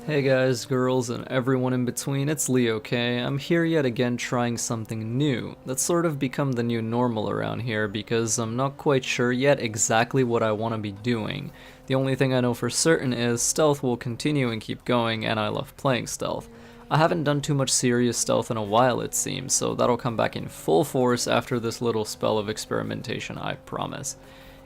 Hey guys, girls, and everyone in between, it's Leo K. I'm here yet again trying something new. That's sort of become the new normal around here because I'm not quite sure yet exactly what I want to be doing. The only thing I know for certain is stealth will continue and keep going, and I love playing stealth. I haven't done too much serious stealth in a while, it seems, so that'll come back in full force after this little spell of experimentation, I promise.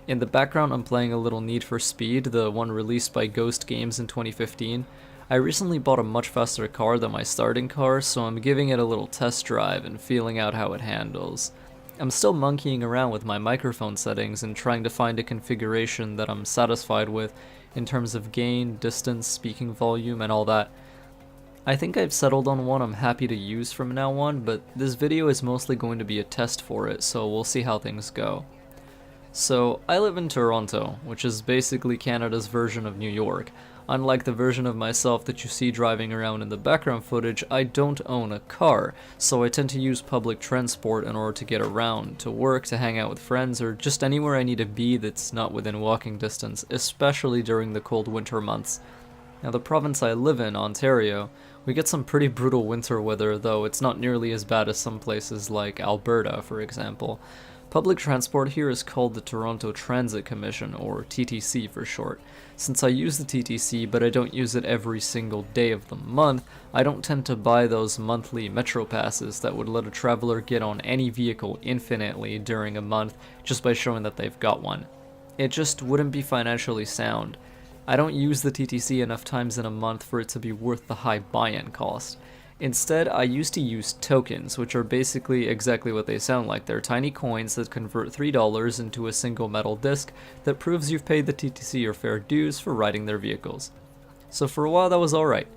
In the background, I'm playing a little Need for Speed, the one released by Ghost Games in 2015. I recently bought a much faster car than my starting car, so I'm giving it a little test drive and feeling out how it handles. I'm still monkeying around with my microphone settings and trying to find a configuration that I'm satisfied with in terms of gain, distance, speaking volume, and all that. I think I've settled on one I'm happy to use from now on, but this video is mostly going to be a test for it, so we'll see how things go. So, I live in Toronto, which is basically Canada's version of New York. Unlike the version of myself that you see driving around in the background footage, I don't own a car, so I tend to use public transport in order to get around, to work, to hang out with friends, or just anywhere I need to be that's not within walking distance, especially during the cold winter months. Now, the province I live in, Ontario, we get some pretty brutal winter weather, though it's not nearly as bad as some places like Alberta, for example. Public transport here is called the Toronto Transit Commission, or TTC for short. Since I use the TTC but I don't use it every single day of the month, I don't tend to buy those monthly metro passes that would let a traveler get on any vehicle infinitely during a month just by showing that they've got one. It just wouldn't be financially sound. I don't use the TTC enough times in a month for it to be worth the high buy-in cost. Instead, I used to use tokens, which are basically exactly what they sound like. They're tiny coins that convert $3 into a single metal disc that proves you've paid the TTC your fair dues for riding their vehicles. So for a while that was alright.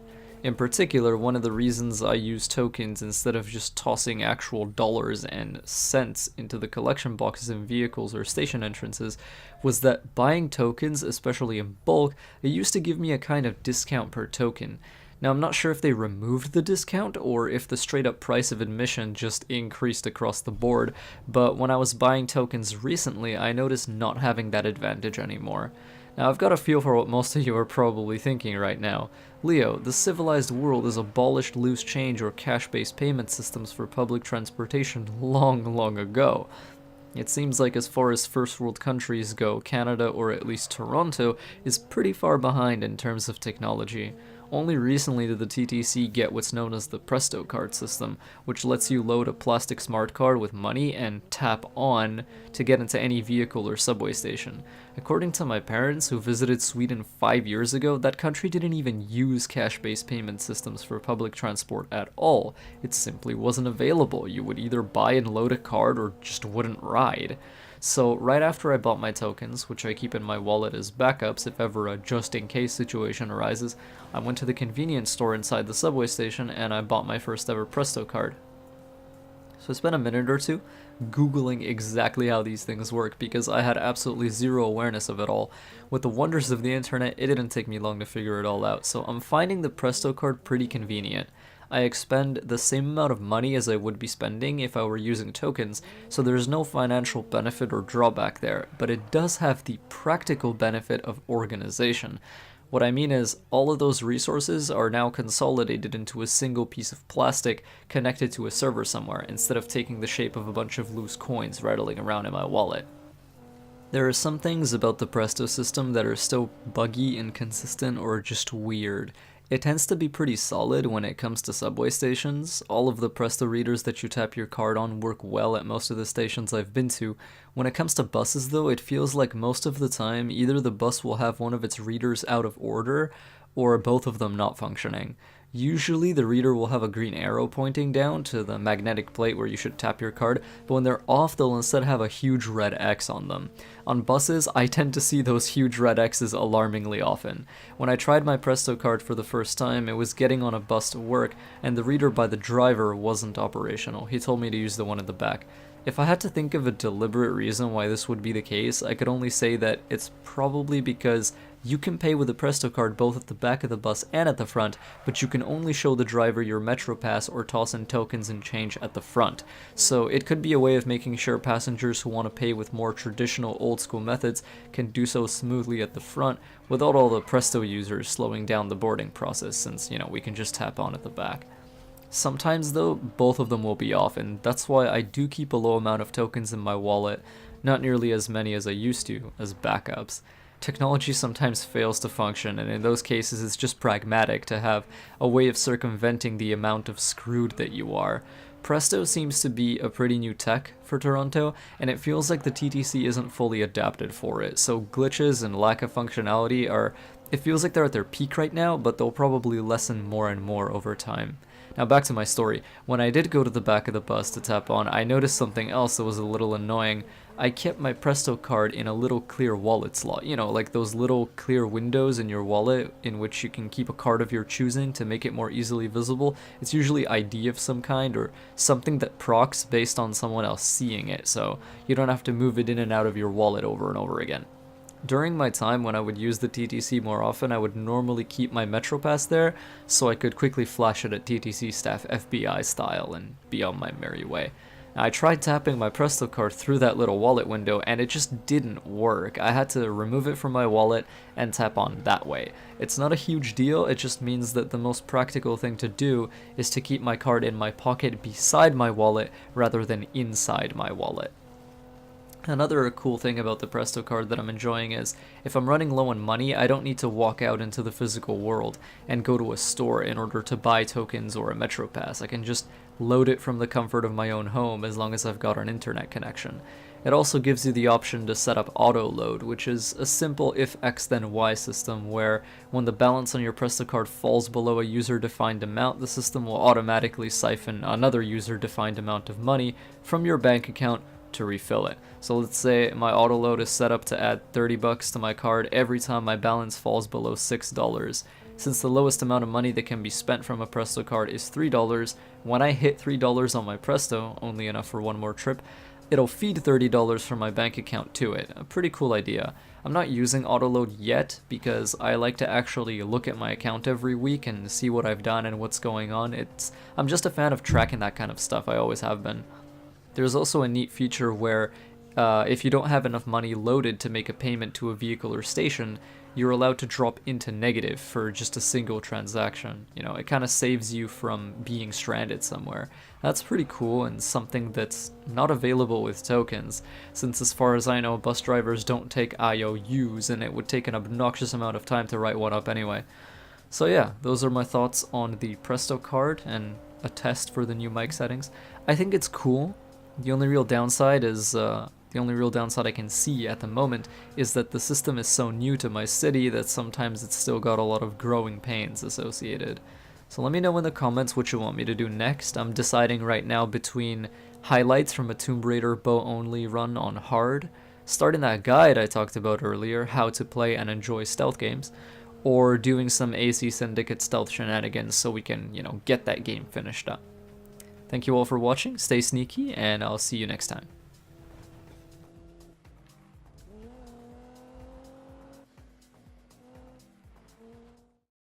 In particular, one of the reasons I use tokens instead of just tossing actual dollars and cents into the collection boxes in vehicles or station entrances was that buying tokens, especially in bulk, it used to give me a kind of discount per token. Now, I'm not sure if they removed the discount or if the straight up price of admission just increased across the board, but when I was buying tokens recently, I noticed not having that advantage anymore. Now, I've got a feel for what most of you are probably thinking right now. Leo, the civilized world has abolished loose change or cash-based payment systems for public transportation long ago. It seems like as far as first world countries go, Canada, or at least Toronto, is pretty far behind in terms of technology. Only recently did the TTC get what's known as the Presto Card system, which lets you load a plastic smart card with money and tap on to get into any vehicle or subway station. According to my parents, who visited Sweden 5 years ago, that country didn't even use cash-based payment systems for public transport at all. It simply wasn't available. You would either buy and load a card or just wouldn't ride. So right after I bought my tokens, which I keep in my wallet as backups if ever a just-in-case situation arises, I went to the convenience store inside the subway station and I bought my first ever Presto card. So I spent a minute or two Googling exactly how these things work because I had absolutely zero awareness of it all. With the wonders of the internet, it didn't take me long to figure it all out, so I'm finding the Presto card pretty convenient. I expend the same amount of money as I would be spending if I were using tokens, so there's no financial benefit or drawback there, but it does have the practical benefit of organization. What I mean is, all of those resources are now consolidated into a single piece of plastic connected to a server somewhere, instead of taking the shape of a bunch of loose coins rattling around in my wallet. There are some things about the Presto system that are still buggy, inconsistent, or just weird. It tends to be pretty solid when it comes to subway stations. All of the Presto readers that you tap your card on work well at most of the stations I've been to. When it comes to buses though, it feels like most of the time either the bus will have one of its readers out of order or both of them not functioning. Usually the reader will have a green arrow pointing down to the magnetic plate where you should tap your card, but when they're off they'll instead have a huge red X on them. On buses, I tend to see those huge red X's alarmingly often. When I tried my Presto card for the first time, it was getting on a bus to work, and the reader by the driver wasn't operational. He told me to use the one in the back. If I had to think of a deliberate reason why this would be the case, I could only say that it's probably because you can pay with a Presto card both at the back of the bus and at the front, but you can only show the driver your Metro Pass or toss in tokens and change at the front. So it could be a way of making sure passengers who want to pay with more traditional old school methods can do so smoothly at the front without all the Presto users slowing down the boarding process, since, we can just tap on at the back. Sometimes though, both of them will be off, and that's why I do keep a low amount of tokens in my wallet, not nearly as many as I used to, as backups. Technology sometimes fails to function, and in those cases it's just pragmatic to have a way of circumventing the amount of screwed that you are. Presto seems to be a pretty new tech for Toronto, and it feels like the TTC isn't fully adapted for it, so glitches and lack of functionality it feels like they're at their peak right now, but they'll probably lessen more and more over time. Now back to my story. When I did go to the back of the bus to tap on, I noticed something else that was a little annoying. I kept my Presto card in a little clear wallet slot, like those little clear windows in your wallet in which you can keep a card of your choosing to make it more easily visible. It's usually ID of some kind or something that procs based on someone else seeing it, so you don't have to move it in and out of your wallet over and over again. During my time when I would use the TTC more often, I would normally keep my Metro Pass there so I could quickly flash it at TTC staff FBI style and be on my merry way. Now, I tried tapping my Presto card through that little wallet window and it just didn't work. I had to remove it from my wallet and tap on that way. It's not a huge deal, it just means that the most practical thing to do is to keep my card in my pocket beside my wallet rather than inside my wallet. Another cool thing about the Presto card that I'm enjoying is, if I'm running low on money, I don't need to walk out into the physical world and go to a store in order to buy tokens or a Metro Pass. I can just load it from the comfort of my own home as long as I've got an internet connection. It also gives you the option to set up auto load, which is a simple if X then Y system where when the balance on your Presto card falls below a user-defined amount, the system will automatically siphon another user-defined amount of money from your bank account to refill it. So let's say my auto load is set up to add $30 to my card every time my balance falls below $6. Since the lowest amount of money that can be spent from a Presto card is $3, when I hit $3 on my Presto, only enough for one more trip, it'll feed $30 from my bank account to it. A pretty cool idea. I'm not using autoload yet because I like to actually look at my account every week and see what I've done and what's going on. I'm just a fan of tracking that kind of stuff, I always have been. There's also a neat feature where if you don't have enough money loaded to make a payment to a vehicle or station, you're allowed to drop into negative for just a single transaction. It kind of saves you from being stranded somewhere. That's pretty cool and something that's not available with tokens, since as far as I know, bus drivers don't take IOUs and it would take an obnoxious amount of time to write one up anyway. So yeah, those are my thoughts on the Presto card and a test for the new mic settings. I think it's cool. The only real downside I can see at the moment is that the system is so new to my city that sometimes it's still got a lot of growing pains associated. So let me know in the comments what you want me to do next. I'm deciding right now between highlights from a Tomb Raider bow only run on hard, starting that guide I talked about earlier, how to play and enjoy stealth games, or doing some AC Syndicate stealth shenanigans so we can, get that game finished up. Thank you all for watching, stay sneaky, and I'll see you next time.